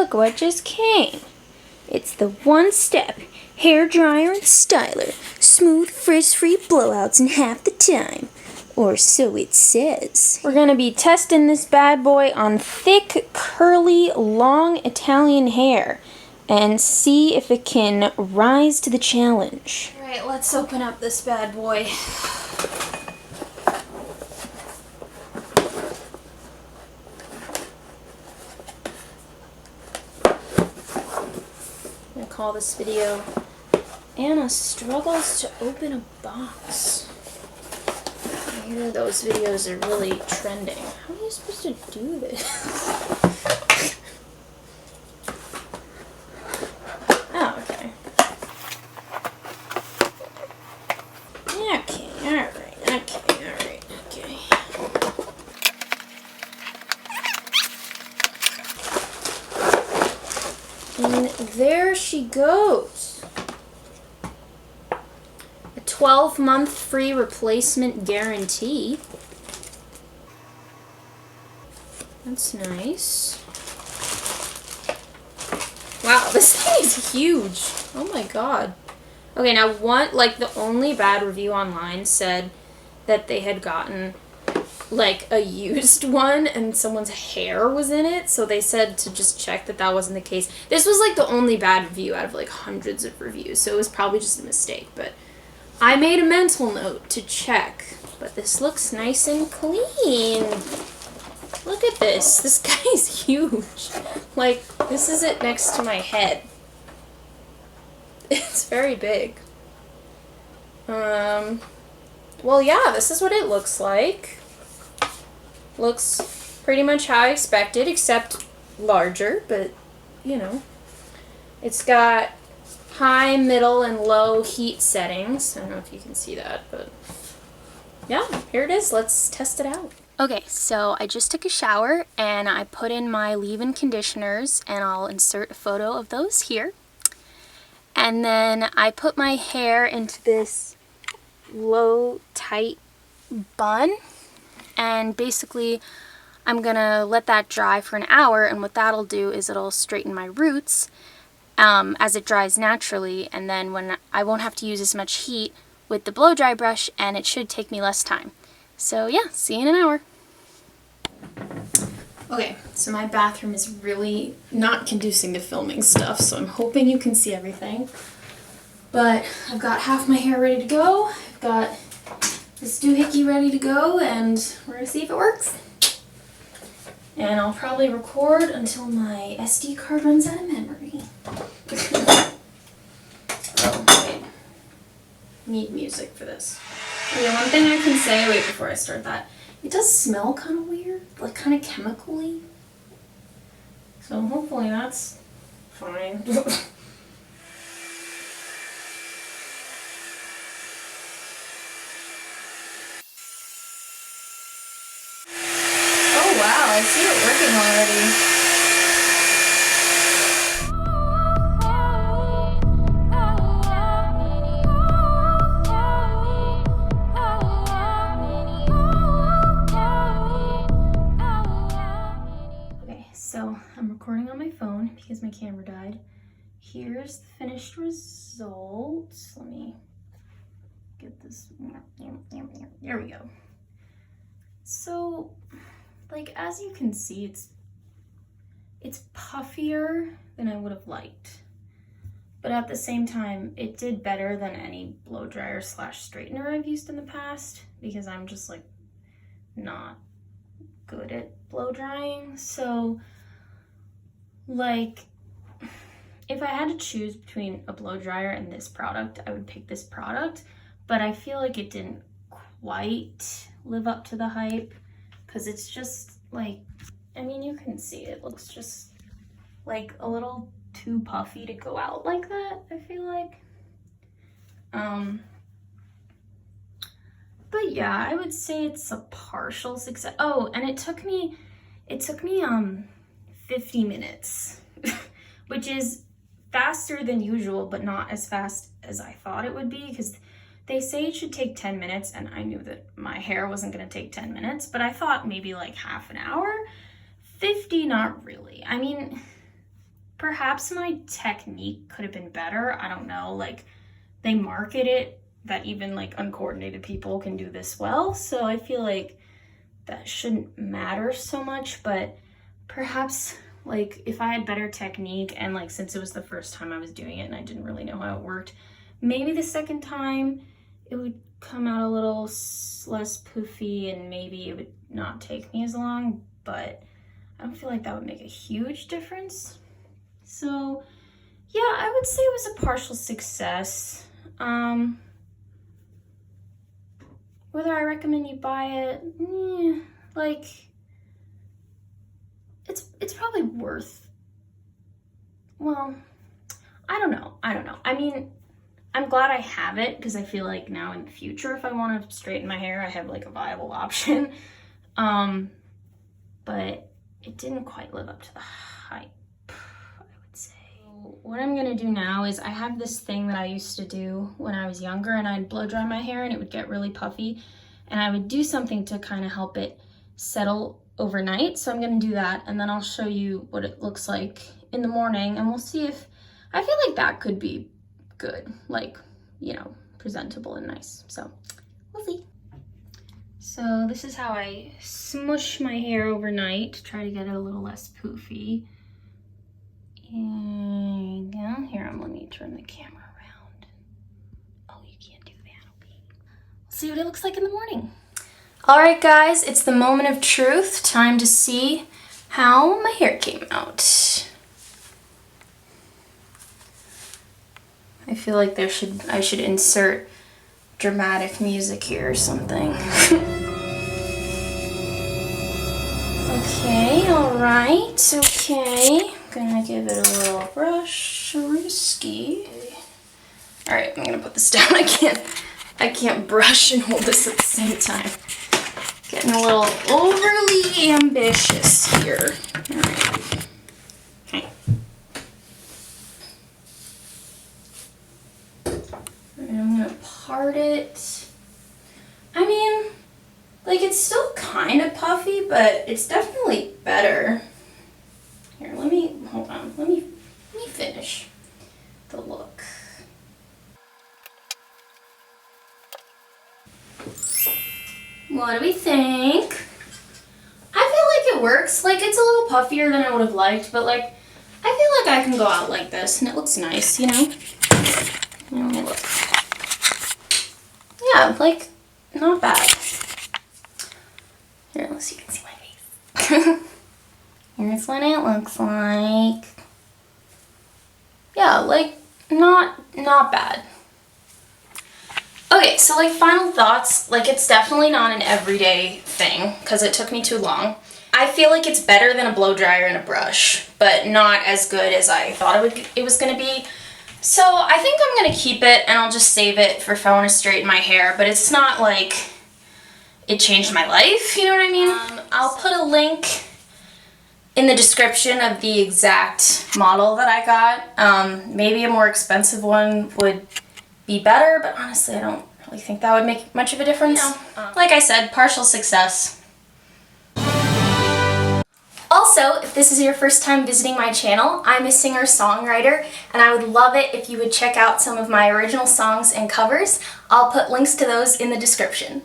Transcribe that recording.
Look what just came. It's the one-step hair dryer and styler. Smooth, frizz-free blowouts in half the time. Or so it says. We're gonna be testing this bad boy on thick, curly, long Italian hair and see if it can rise to the challenge. All right, let's open up this bad boy. I'm gonna call this video Anna Struggles to Open a Box. I hear those videos are really trending. How are you supposed to do this? Oh, okay. Okay, alright, okay. And there she goes. A 12-month free replacement guarantee. That's nice. Wow, this thing is huge. Oh my god. Okay, now the only bad review online said that they had gotten like a used one and someone's hair was in it, so they said to just check that that wasn't the case. This was like the only bad review out of like hundreds of reviews, so it was probably just a mistake, but I made a mental note to check. But this looks nice and clean. Look at this. This guy is huge. Like, this is it next to my head. It's very big. Well, yeah, this is what it looks like. Looks pretty much how I expected, except larger, but, you know. It's got high, middle, and low heat settings. I don't know if you can see that, but yeah, here it is. Let's test it out. Okay, so I just took a shower and I put in my leave-in conditioners, and I'll insert a photo of those here. And then I put my hair into this low, tight bun, and basically I'm gonna let that dry for an hour, and what that'll do is it'll straighten my roots as it dries naturally, and then when I won't have to use as much heat with the blow dry brush, and it should take me less time. So yeah, see you in an hour. Okay, so my bathroom is really not conducive to filming stuff, so I'm hoping you can see everything. But I've got half my hair ready to go. I've got this doohickey ready to go, and we're gonna see if it works. And I'll probably record until my SD card runs out of memory. Oh, wait. Need music for this. Okay, one thing I can say, wait, before I start that, it does smell kind of weird, like kind of chemical-y. So hopefully that's fine. Oh wow, I see it working already. So I'm recording on my phone because my camera died. Here's the finished result. Let me get this. There we go. So, like, as you can see, it's puffier than I would have liked. But at the same time, it did better than any blow dryer / straightener I've used in the past, because I'm just like not good at blow drying. So like, if I had to choose between a blow dryer and this product, I would pick this product, but I feel like it didn't quite live up to the hype, because it's just like, I mean, you can see it looks just like a little too puffy to go out like that, I feel like. But yeah, I would say it's a partial success. Oh, and it took me 50 minutes, which is faster than usual, but not as fast as I thought it would be, because they say it should take 10 minutes, and I knew that my hair wasn't gonna take 10 minutes, but I thought maybe like half an hour. 50, not really. I mean, perhaps my technique could have been better. I don't know, like they market it that even like uncoordinated people can do this well. So I feel like that shouldn't matter so much, but perhaps like if I had better technique and like since it was the first time I was doing it and I didn't really know how it worked, maybe the second time it would come out a little less poofy and maybe it would not take me as long, but I don't feel like that would make a huge difference. So yeah, I would say it was a partial success. Whether I recommend you buy it, like it's probably worth, well, I don't know. I mean, I'm glad I have it because I feel like now in the future, if I want to straighten my hair, I have like a viable option. But it didn't quite live up to the hype, I would say. What I'm gonna do now is I have this thing that I used to do when I was younger, and I'd blow dry my hair and it would get really puffy, and I would do something to kind of help it settle overnight. So I'm gonna do that, and then I'll show you what it looks like in the morning, and we'll see if, I feel like that could be good, like, you know, presentable and nice. So we'll see. So this is how I smush my hair overnight to try to get it a little less poofy. And here, let me turn the camera around. Oh, you can't do that, okay. We'll see what it looks like in the morning. All right, guys, it's the moment of truth. Time to see how my hair came out. I feel like I should insert dramatic music here or something. Okay, all right, okay. Gonna give it a little brush, risky. All right, I'm gonna put this down. I can't brush and hold this at the same time. Getting a little overly ambitious here. All right. Okay. And I'm gonna part it. I mean, like it's still kind of puffy, but it's definitely better. Here, hold on. Let me finish the look. What do we think? I feel like it works. Like it's a little puffier than I would have liked, but like I feel like I can go out like this and it looks nice, you know? Let me look. Yeah, like not bad. Here, let's see, you can see my face. Here's what it looks like. Yeah, like not bad. Okay, so like final thoughts, like it's definitely not an everyday thing because it took me too long. I feel like it's better than a blow dryer and a brush, but not as good as I thought it was gonna be. So I think I'm gonna keep it and I'll just save it for if I want to straighten my hair, but it's not like it changed my life, you know what I mean? I'll put a link in the description of the exact model that I got. Maybe a more expensive one would be better, but honestly I don't really think that would make much of a difference. Like I said, partial success. Also, if this is your first time visiting my channel, I'm a singer-songwriter, and I would love it if you would check out some of my original songs and covers. I'll put links to those in the description.